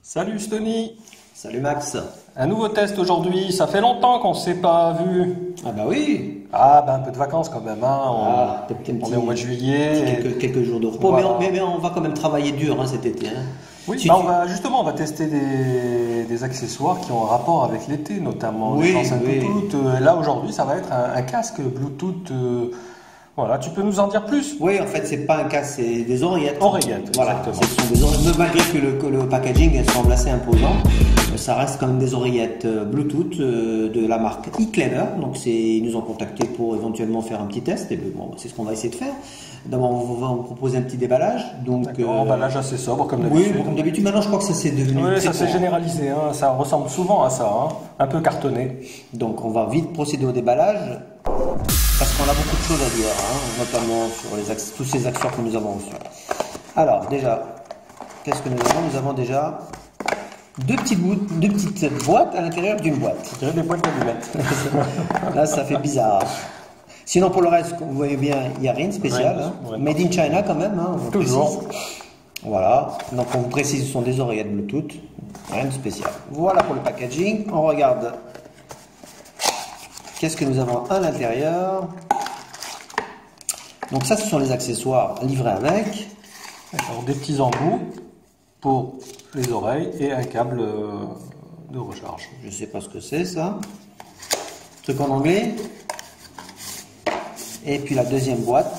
Salut Stony. Salut Max. Un nouveau test aujourd'hui, ça fait longtemps qu'on ne s'est pas vu. Ah bah oui. Ah bah un peu de vacances quand même, hein. On est au mois de juillet. Quelques jours de repos, voilà. mais on va quand même travailler dur hein, cet été. Hein. Oui, bah on va tester des accessoires qui ont un rapport avec l'été, notamment les enceintes Bluetooth. Là aujourd'hui ça va être un casque Bluetooth. Voilà, tu peux nous en dire plus? Oui, en fait, c'est pas un casque, c'est des oreillettes. Oreillettes, voilà. exactement. Ce sont des oreillettes, malgré que le packaging semble assez imposant, ça reste quand même des oreillettes Bluetooth de la marque eClever. Donc, ils nous ont contacté pour éventuellement faire un petit test. Et bon, c'est ce qu'on va essayer de faire. D'abord, on va vous proposer un petit déballage. Donc, emballage assez sobre, comme d'habitude. Oui, comme d'habitude. Maintenant, je crois que ça s'est devenu. Oui, ça s'est généralisé. Hein. Ça ressemble souvent à ça, hein. Un peu cartonné. Donc, on va vite procéder au déballage. Parce qu'on a beaucoup de choses à dire, hein, notamment sur tous ces accessoires que nous avons reçus. Alors, déjà, qu'est-ce que nous avons? Nous avons déjà deux petites boîtes à l'intérieur d'une boîte. Je dirais des boîtes d'allumettes. Là, ça fait bizarre. Sinon, pour le reste, vous voyez bien, il n'y a rien de spécial. Hein. Ouais. Made in China, quand même. Hein, toujours. Voilà. Donc, on vous précise, ce sont des oreillettes Bluetooth. Rien de spécial. Voilà pour le packaging. On regarde. Qu'est-ce que nous avons à l'intérieur? Donc ça, ce sont les accessoires livrés avec. Alors, des petits embouts pour les oreilles et un câble de recharge. Je ne sais pas ce que c'est ça. Truc en anglais. Et puis la deuxième boîte,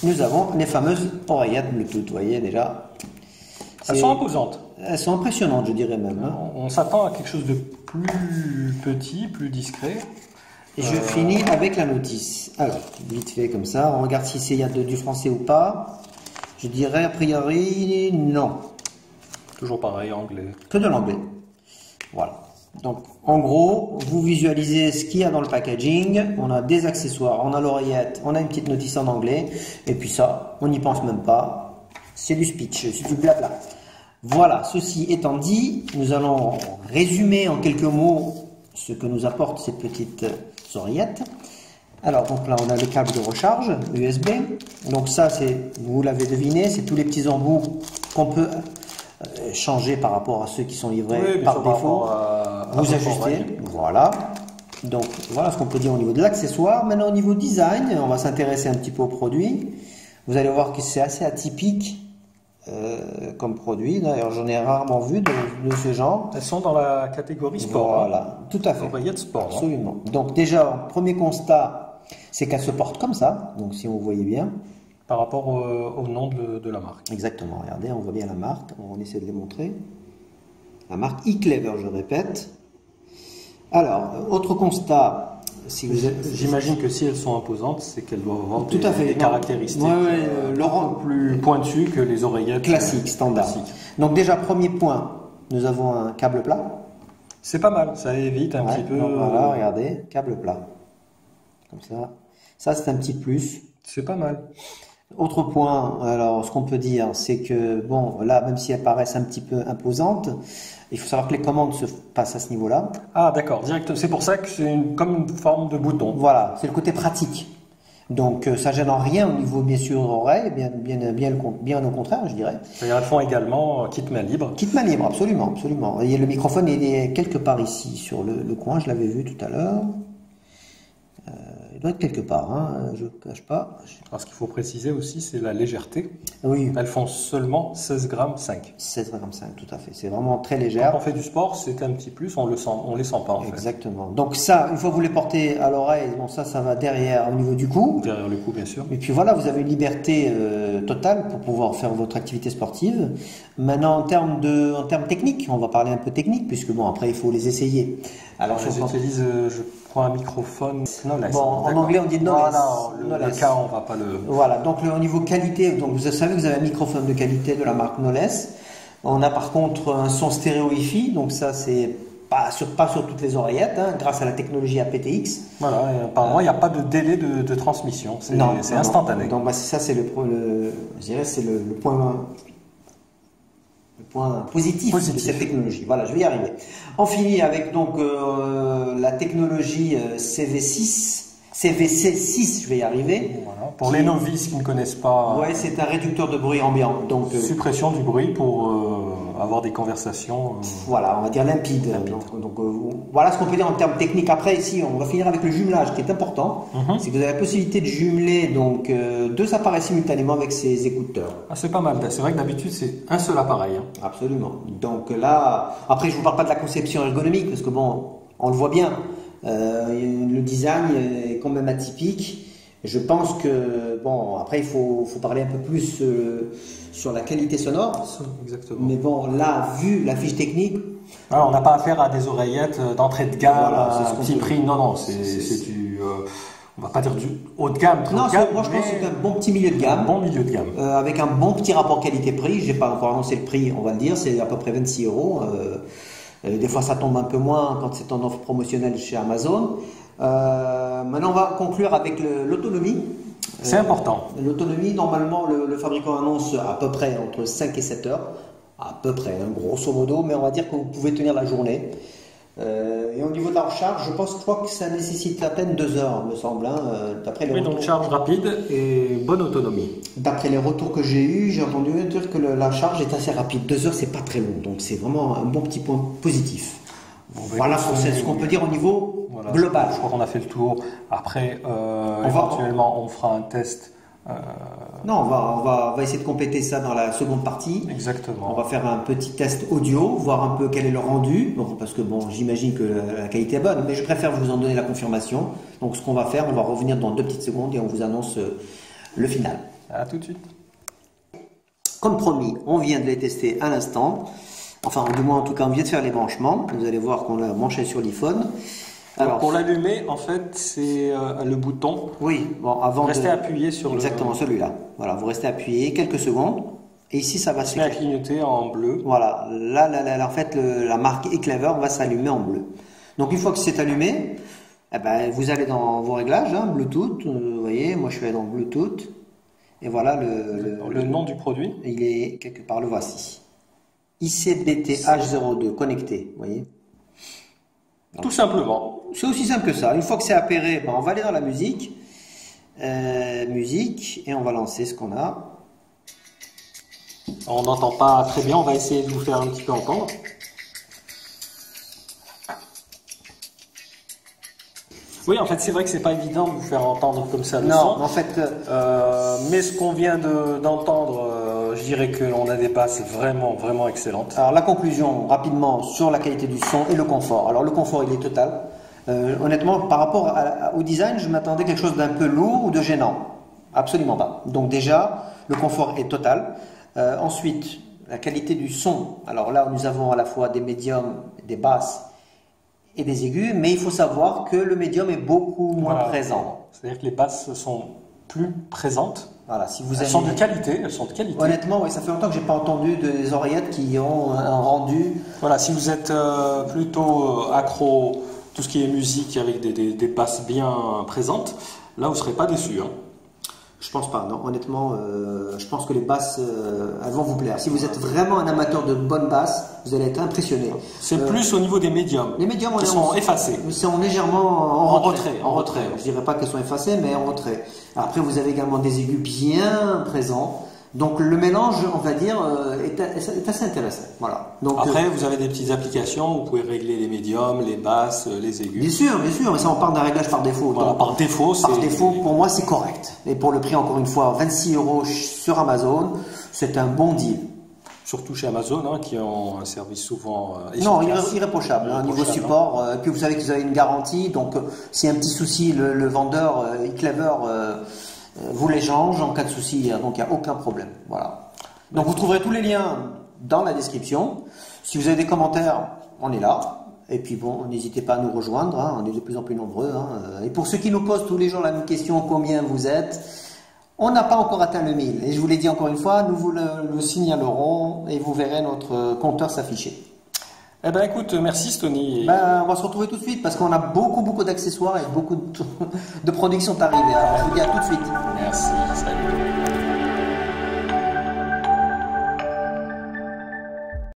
nous avons les fameuses oreillettes Bluetooth. Vous voyez déjà. Elles sont imposantes. Elles sont impressionnantes, je dirais même. Hein. On s'attend à quelque chose de plus petit, plus discret. Et je finis avec la notice. Alors, vite fait comme ça, on regarde si il y a du français ou pas. Je dirais a priori non. Toujours pareil, anglais. Que de l'anglais. Voilà. Donc, en gros, vous visualisez ce qu'il y a dans le packaging. On a des accessoires, on a l'oreillette, on a une petite notice en anglais. Et puis ça, on n'y pense même pas. C'est du speech, c'est du blabla. Voilà, ceci étant dit, nous allons résumer en quelques mots ce que nous apportent ces petites oreillettes. Alors, donc là, on a le câble de recharge USB. Donc ça, vous l'avez deviné, c'est tous les petits embouts qu'on peut changer par rapport à ceux qui sont livrés par défaut. Vous ajustez. Voilà. Donc, voilà ce qu'on peut dire au niveau de l'accessoire. Maintenant, au niveau design, on va s'intéresser un petit peu au produit. Vous allez voir que c'est assez atypique. Comme produit, d'ailleurs j'en ai rarement vu de ce genre. Elles sont dans la catégorie sport. Voilà, tout à fait. Oreillettes sport. Absolument. Hein. Donc déjà, premier constat, c'est qu'elles se portent comme ça. Donc si vous voyez bien. Par rapport au nom de la marque. Exactement, regardez, on voit bien la marque. On essaie de les montrer. La marque eClever, je répète. Alors, autre constat. J'imagine que si elles sont imposantes, c'est qu'elles doivent avoir tout à fait. des caractéristiques plus pointues que les oreillettes classiques, standard. Donc déjà, premier point, nous avons un câble plat. C'est pas mal, ça évite un petit peu... Voilà, regardez, câble plat. Comme ça. Ça, c'est un petit plus. C'est pas mal. Autre point, alors ce qu'on peut dire, c'est que, bon, là, même si elles paraissent un petit peu imposantes, il faut savoir que les commandes se passent à ce niveau-là. Ah, d'accord, direct. C'est pour ça que c'est comme une forme de bouton. Voilà, c'est le côté pratique. Donc, ça gêne en rien au niveau, bien sûr, oreille, bien au contraire, je dirais. Et elles font également kit main libre. Kit main libre, absolument, absolument. Et le microphone est quelque part ici, sur le coin, je l'avais vu tout à l'heure. Il doit être quelque part, hein, je ne cache pas. Alors, ce qu'il faut préciser aussi, c'est la légèreté. Oui. Elles font seulement 16 grammes 5. 16 grammes 5, tout à fait. C'est vraiment très légère. Quand on fait du sport, c'est un petit plus, on les sent pas en fait. Exactement. Donc ça, une fois que vous les portez à l'oreille, bon ça va derrière au niveau du cou. Derrière le cou, bien sûr. Et puis voilà, vous avez une liberté totale pour pouvoir faire votre activité sportive. Maintenant, en termes techniques, on va parler un peu technique, puisque bon, après, il faut les essayer. Alors, j'utilise, je prends un microphone Knowles. Bon, en anglais, on dit Knowles. Voilà, le cas, on va pas le... Voilà, donc au niveau qualité, donc vous savez que vous avez un microphone de qualité de la marque Knowles. On a par contre un son stéréo Wi-Fi, donc ça, c'est pas sur toutes les oreillettes, hein, grâce à la technologie aptX. Voilà, et apparemment, il n'y a pas de délai de transmission, c'est instantané. Donc, bah, ça, c'est le point positif de cette technologie. Voilà, je vais y arriver. On finit avec donc la technologie CVC6, je vais y arriver. Voilà. Pour les novices qui ne connaissent pas... Ouais, c'est un réducteur de bruit ambiant. Donc, suppression du bruit pour avoir des conversations. Voilà, on va dire limpides. Donc, voilà ce qu'on peut dire en termes techniques. Après, ici, on va finir avec le jumelage qui est important. C'est que vous avez la possibilité de jumeler donc, 2 appareils simultanément avec ces écouteurs. Ah, c'est pas mal. C'est vrai que d'habitude, c'est un seul appareil. Hein. Absolument. Donc là, après, je ne vous parle pas de la conception ergonomique parce que bon, on le voit bien. Le design est quand même atypique. Je pense que, bon, après il faut parler un peu plus sur la qualité sonore. Exactement. Mais bon, là, vu la fiche technique... Alors, on n'a pas affaire à des oreillettes d'entrée de gamme, voilà, à petit prix. Non, c'est du... on va pas dire du haut de gamme. Non, moi je pense que c'est un bon petit milieu de gamme. Un bon milieu de gamme. Avec un bon petit rapport qualité-prix. Je n'ai pas encore annoncé le prix, on va le dire. C'est à peu près 26 €. Des fois, ça tombe un peu moins quand c'est en offre promotionnelle chez Amazon. Maintenant, on va conclure avec l'autonomie. C'est important. L'autonomie, normalement, le fabricant annonce à peu près entre 5 et 7 heures. À peu près, hein, grosso modo, mais on va dire que vous pouvez tenir la journée. Et au niveau de la recharge, je crois que ça nécessite à peine 2 heures, me semble. Hein, d'après les donc charge rapide et bonne autonomie. D'après les retours que j'ai eus, j'ai entendu dire que la charge est assez rapide. 2 heures, c'est pas très long, donc c'est vraiment un bon petit point positif. Voilà, c'est ce qu'on peut dire au niveau global. Je crois qu'on a fait le tour. Après, éventuellement, on fera un test. Non, on va essayer de compléter ça dans la seconde partie. Exactement. On va faire un petit test audio, voir un peu quel est le rendu. Bon, parce que bon, j'imagine que la qualité est bonne, mais je préfère vous en donner la confirmation. Donc, ce qu'on va faire, on va revenir dans 2 petites secondes et on vous annonce le final. À tout de suite. Comme promis, on vient de les tester à l'instant. Enfin, du moins, en tout cas, on vient de faire les branchements. Vous allez voir qu'on l'a branché sur l'iPhone. Alors, pour l'allumer, en fait, c'est le bouton. Oui, bon, avant restez appuyé sur exactement celui-là. Voilà, vous restez appuyé quelques secondes. Et ici, ça va se mettre à clignoter en bleu. Voilà, là, en fait, la marque eClever va s'allumer en bleu. Donc, une fois que c'est allumé, eh ben, vous allez dans vos réglages, hein, Bluetooth. Vous voyez, moi, je suis allé dans Bluetooth. Et voilà le nom du produit. Il est quelque part, le voici. ICBT-H02 connecté, vous voyez. Donc, tout simplement. C'est aussi simple que ça. Une fois que c'est appairé, ben on va aller dans la musique. Musique, et on va lancer ce qu'on a. On n'entend pas très bien, on va essayer de vous faire un petit peu entendre. Oui, en fait, c'est vrai que c'est pas évident de vous faire entendre comme ça le son. Non, en fait... mais ce qu'on vient d'entendre, je dirais qu'on a des basses vraiment, vraiment excellentes. Alors, la conclusion, rapidement, sur la qualité du son et le confort. Alors, le confort, il est total. Honnêtement, par rapport au design, je m'attendais à quelque chose d'un peu lourd ou de gênant. Absolument pas. Donc, déjà, le confort est total. Ensuite, la qualité du son. Alors là, nous avons à la fois des médiums, des basses et des aigus, mais il faut savoir que le médium est beaucoup moins présent. C'est-à-dire que les basses sont plus présentes. Voilà, si vous elles sont de qualité, elles sont de qualité. Honnêtement, oui, ça fait longtemps que j'ai pas entendu des oreillettes qui ont un rendu. Voilà, si vous êtes plutôt accro, tout ce qui est musique avec des basses bien présentes, là vous serez pas déçu. Hein. Je pense pas, non. Honnêtement, je pense que les basses, elles vont vous plaire. Si vous êtes vraiment un amateur de bonnes basses, vous allez être impressionné. C'est plus au niveau des médiums. Les médiums, qui sont effacés. Ils sont légèrement en retrait. Je dirais pas qu'elles sont effacées, mais en retrait. Après, vous avez également des aigus bien présents. Donc le mélange, on va dire, est assez intéressant. Voilà. Donc, après, vous avez des petites applications, vous pouvez régler les médiums, les basses, les aigus. Bien sûr, mais ça on parle d'un réglage par défaut. Voilà, donc, par défaut, pour moi, c'est correct. Et pour le prix, encore une fois, 26 € sur Amazon, c'est un bon deal. Surtout chez Amazon, hein, qui ont un service souvent non, irréprochable. Niveau support, puis vous savez que vous avez une garantie, donc s'il y a un petit souci, le vendeur, eClever, vous l'échange en cas de souci, donc il n'y a aucun problème. Voilà. Donc vous trouverez tous les liens dans la description. Si vous avez des commentaires, on est là. Et puis bon, n'hésitez pas à nous rejoindre, hein, on est de plus en plus nombreux. Hein. Et pour ceux qui nous posent tous les jours la même question, combien vous êtes, on n'a pas encore atteint le 1000. Et je vous l'ai dit encore une fois, nous vous le signalerons et vous verrez notre compteur s'afficher. Eh ben écoute, merci Stony. On va se retrouver tout de suite parce qu'on a beaucoup d'accessoires et beaucoup de produits qui sont arrivés. Alors je vous dis à tout de suite. Merci, salut.